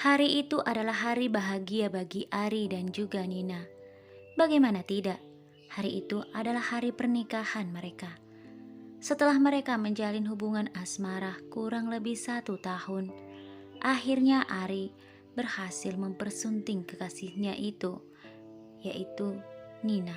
Hari itu adalah hari bahagia bagi Ari dan juga Nina. Bagaimana tidak? Hari itu adalah hari pernikahan mereka. Setelah mereka menjalin hubungan asmara kurang lebih 1 tahun, akhirnya Ari berhasil mempersunting kekasihnya itu, yaitu Nina.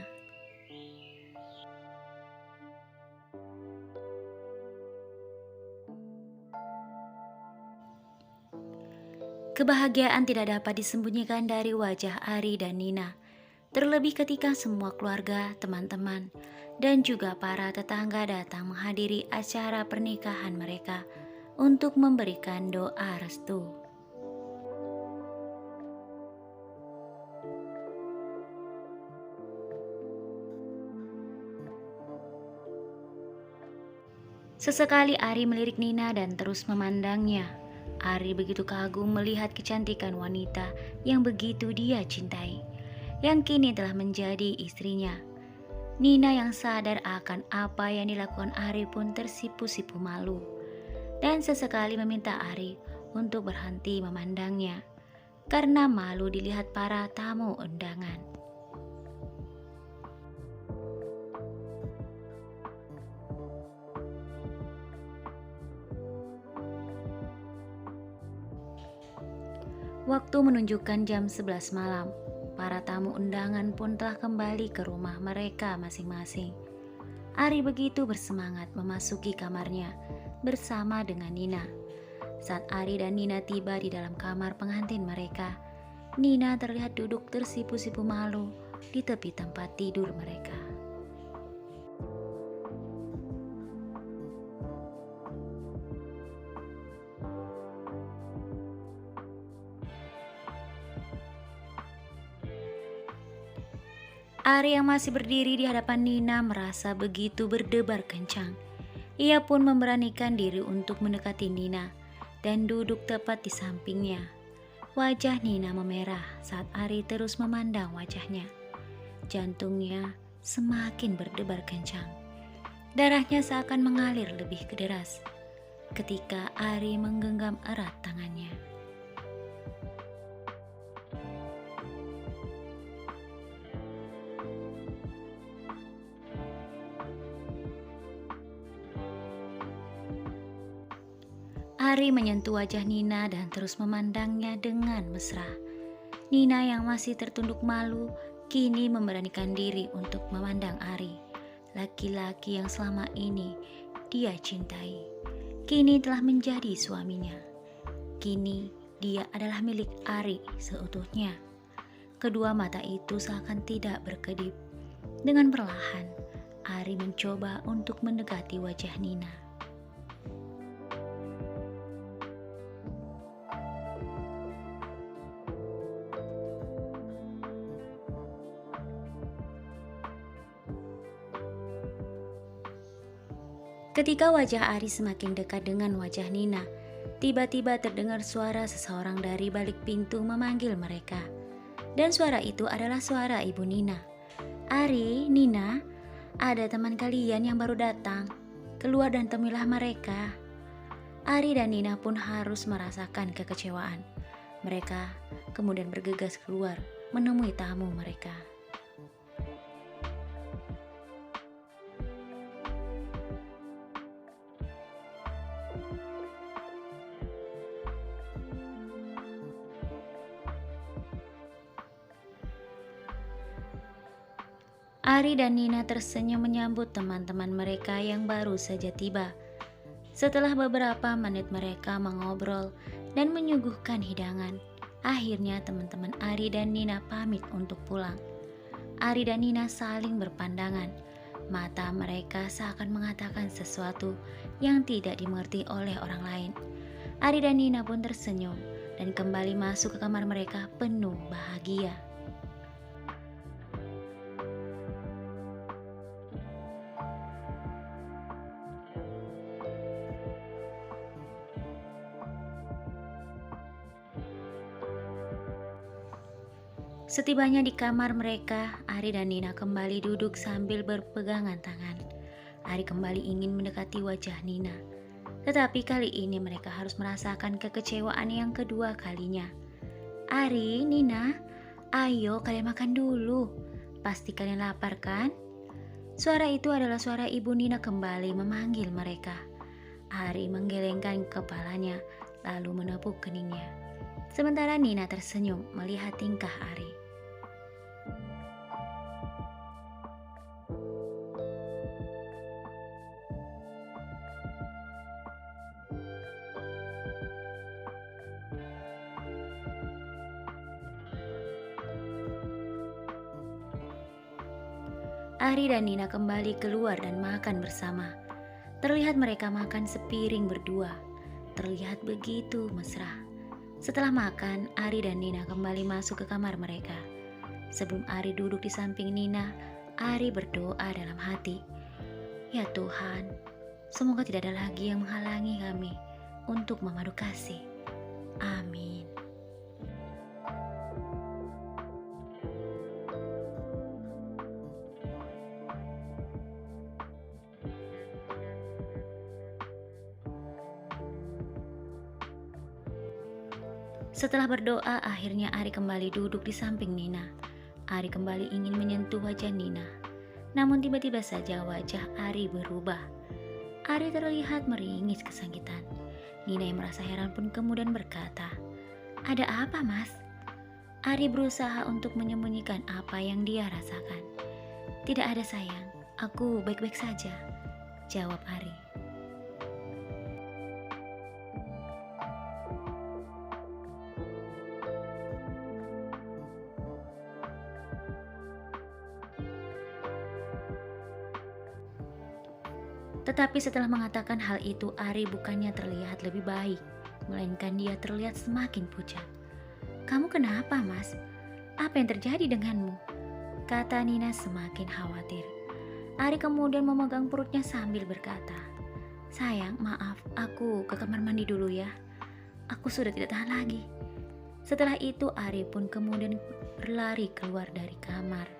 Kebahagiaan tidak dapat disembunyikan dari wajah Ari dan Nina, terlebih ketika semua keluarga, teman-teman, dan juga para tetangga datang menghadiri acara pernikahan mereka untuk memberikan doa restu. Sesekali Ari melirik Nina dan terus memandangnya. Ari begitu kagum melihat kecantikan wanita yang begitu dia cintai, yang kini telah menjadi istrinya. Nina yang sadar akan apa yang dilakukan Ari pun tersipu-sipu malu, dan sesekali meminta Ari untuk berhenti memandangnya, karena malu dilihat para tamu undangan. Waktu menunjukkan jam 11 malam. Para tamu undangan pun telah kembali ke rumah mereka masing-masing. Ari begitu bersemangat memasuki kamarnya bersama dengan Nina. Saat Ari dan Nina tiba di dalam kamar pengantin mereka, Nina terlihat duduk tersipu-sipu malu di tepi tempat tidur mereka. Ari yang masih berdiri di hadapan Nina merasa begitu berdebar kencang. Ia pun memberanikan diri untuk mendekati Nina dan duduk tepat di sampingnya. Wajah Nina memerah saat Ari terus memandang wajahnya. Jantungnya semakin berdebar kencang. Darahnya seakan mengalir lebih ke deras ketika Ari menggenggam erat tangannya. Ari menyentuh wajah Nina dan terus memandangnya dengan mesra. Nina yang masih tertunduk malu kini memberanikan diri untuk memandang Ari, laki-laki yang selama ini dia cintai. Kini telah menjadi suaminya. Kini dia adalah milik Ari seutuhnya. Kedua mata itu seakan tidak berkedip. Dengan perlahan, Ari mencoba untuk mendekati wajah Nina. Ketika wajah Ari semakin dekat dengan wajah Nina, tiba-tiba terdengar suara seseorang dari balik pintu memanggil mereka. Dan suara itu adalah suara ibu Nina. "Ari, Nina, ada teman kalian yang baru datang. Keluar dan temuilah mereka." Ari dan Nina pun harus merasakan kekecewaan. Mereka kemudian bergegas keluar menemui tamu mereka. Ari dan Nina tersenyum menyambut teman-teman mereka yang baru saja tiba. Setelah beberapa menit mereka mengobrol dan menyuguhkan hidangan, akhirnya teman-teman Ari dan Nina pamit untuk pulang. Ari dan Nina saling berpandangan. Mata mereka seakan mengatakan sesuatu yang tidak dimengerti oleh orang lain. Ari dan Nina pun tersenyum dan kembali masuk ke kamar mereka penuh bahagia. Setibanya di kamar mereka, Ari dan Nina kembali duduk sambil berpegangan tangan. Ari kembali ingin mendekati wajah Nina. Tetapi kali ini mereka harus merasakan kekecewaan yang kedua kalinya. Ari, Nina, ayo kalian makan dulu. Pasti kalian lapar kan? Suara itu adalah suara ibu Nina kembali memanggil mereka. Ari menggelengkan kepalanya, lalu menepuk keningnya. Sementara Nina tersenyum melihat tingkah Ari. Ari dan Nina kembali keluar dan makan bersama. Terlihat mereka makan sepiring berdua. Terlihat begitu mesra. Setelah makan, Ari dan Nina kembali masuk ke kamar mereka. Sebelum Ari duduk di samping Nina, Ari berdoa dalam hati. Ya Tuhan, semoga tidak ada lagi yang menghalangi kami untuk memadu kasih. Amin. Setelah berdoa, akhirnya Ari kembali duduk di samping Nina. Ari kembali ingin menyentuh wajah Nina. Namun tiba-tiba saja wajah Ari berubah. Ari terlihat meringis kesakitan. Nina yang merasa heran pun kemudian berkata, "Ada apa, Mas?" Ari berusaha untuk menyembunyikan apa yang dia rasakan. "Tidak ada sayang, aku baik-baik saja," jawab Ari. Tetapi setelah mengatakan hal itu, Ari bukannya terlihat lebih baik, melainkan dia terlihat semakin pucat. "Kamu kenapa, Mas? Apa yang terjadi denganmu?" kata Nina semakin khawatir. Ari kemudian memegang perutnya sambil berkata, "Sayang, maaf, aku ke kamar mandi dulu ya. Aku sudah tidak tahan lagi." Setelah itu, Ari pun kemudian berlari keluar dari kamar.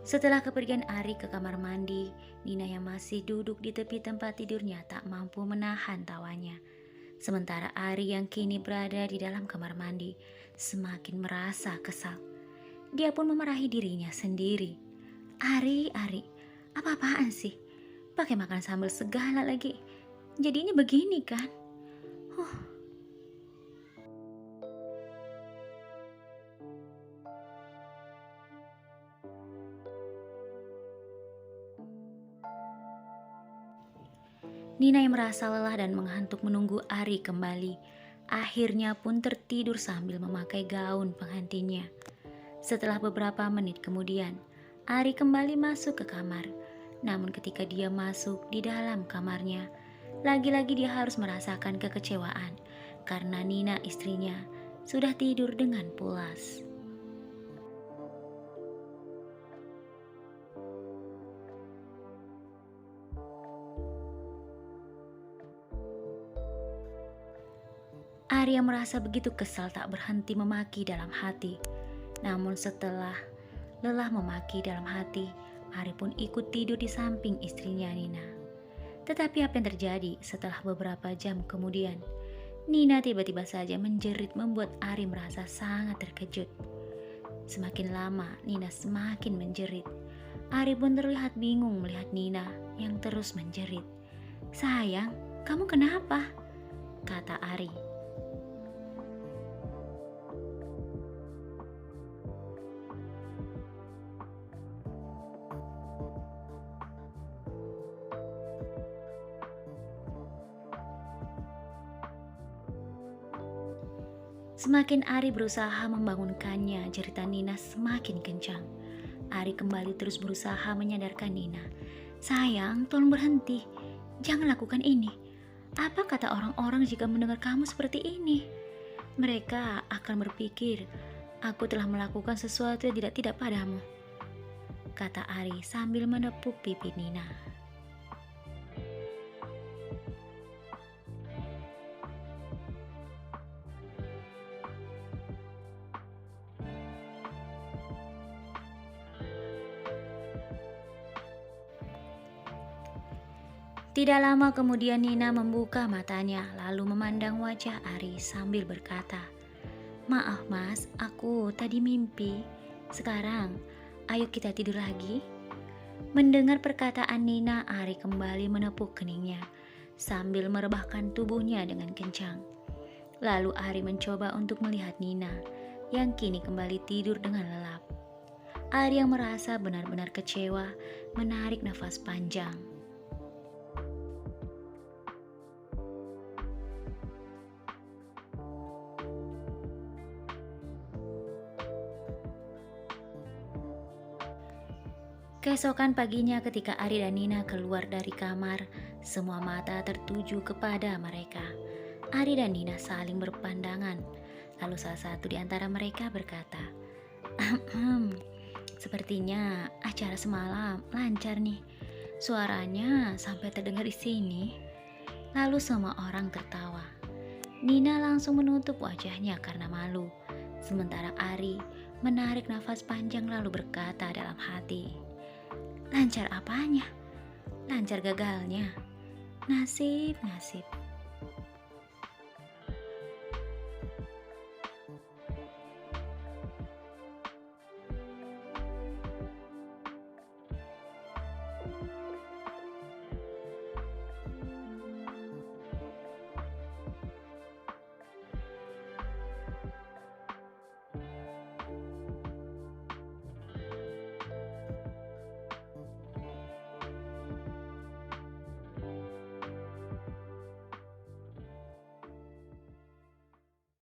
Setelah kepergian Ari ke kamar mandi, Nina yang masih duduk di tepi tempat tidurnya tak mampu menahan tawanya. Sementara Ari yang kini berada di dalam kamar mandi semakin merasa kesal. Dia pun memarahi dirinya sendiri. Ari, apa-apaan sih? Pakai makan sambal segala lagi. Jadinya begini kan? Nina yang merasa lelah dan mengantuk menunggu Ari kembali. Akhirnya pun tertidur sambil memakai gaun pengantinnya. Setelah beberapa menit kemudian, Ari kembali masuk ke kamar. Namun ketika dia masuk di dalam kamarnya, lagi-lagi dia harus merasakan kekecewaan karena Nina istrinya sudah tidur dengan pulas. Arya merasa begitu kesal tak berhenti memaki dalam hati. Namun setelah lelah memaki dalam hati, Ari pun ikut tidur di samping istrinya Nina. Tetapi apa yang terjadi setelah beberapa jam kemudian? Nina tiba-tiba saja menjerit membuat Ari merasa sangat terkejut. Semakin lama Nina semakin menjerit. Ari pun terlihat bingung melihat Nina yang terus menjerit. "Sayang, kamu kenapa?" kata Ari. Semakin Ari berusaha membangunkannya, jeritan Nina semakin kencang. Ari kembali terus berusaha menyadarkan Nina. "Sayang, tolong berhenti. Jangan lakukan ini. Apa kata orang-orang jika mendengar kamu seperti ini? Mereka akan berpikir aku telah melakukan sesuatu yang tidak padamu," kata Ari sambil menepuk pipi Nina. Tidak lama kemudian Nina membuka matanya lalu memandang wajah Ari sambil berkata, "Maaf mas, aku tadi mimpi. Sekarang, ayo kita tidur lagi." Mendengar perkataan Nina, Ari kembali menepuk keningnya sambil merebahkan tubuhnya dengan kencang. Lalu Ari mencoba untuk melihat Nina yang kini kembali tidur dengan lelap. Ari yang merasa benar-benar kecewa menarik nafas panjang. Keesokan paginya ketika Ari dan Nina keluar dari kamar, semua mata tertuju kepada mereka. Ari dan Nina saling berpandangan, lalu salah satu di antara mereka berkata, "Sepertinya acara semalam lancar nih. Suaranya sampai terdengar di sini." Lalu semua orang tertawa. Nina langsung menutup wajahnya karena malu. Sementara Ari menarik nafas panjang lalu berkata dalam hati, "Lancar apanya? Lancar gagalnya. Nasib, nasib."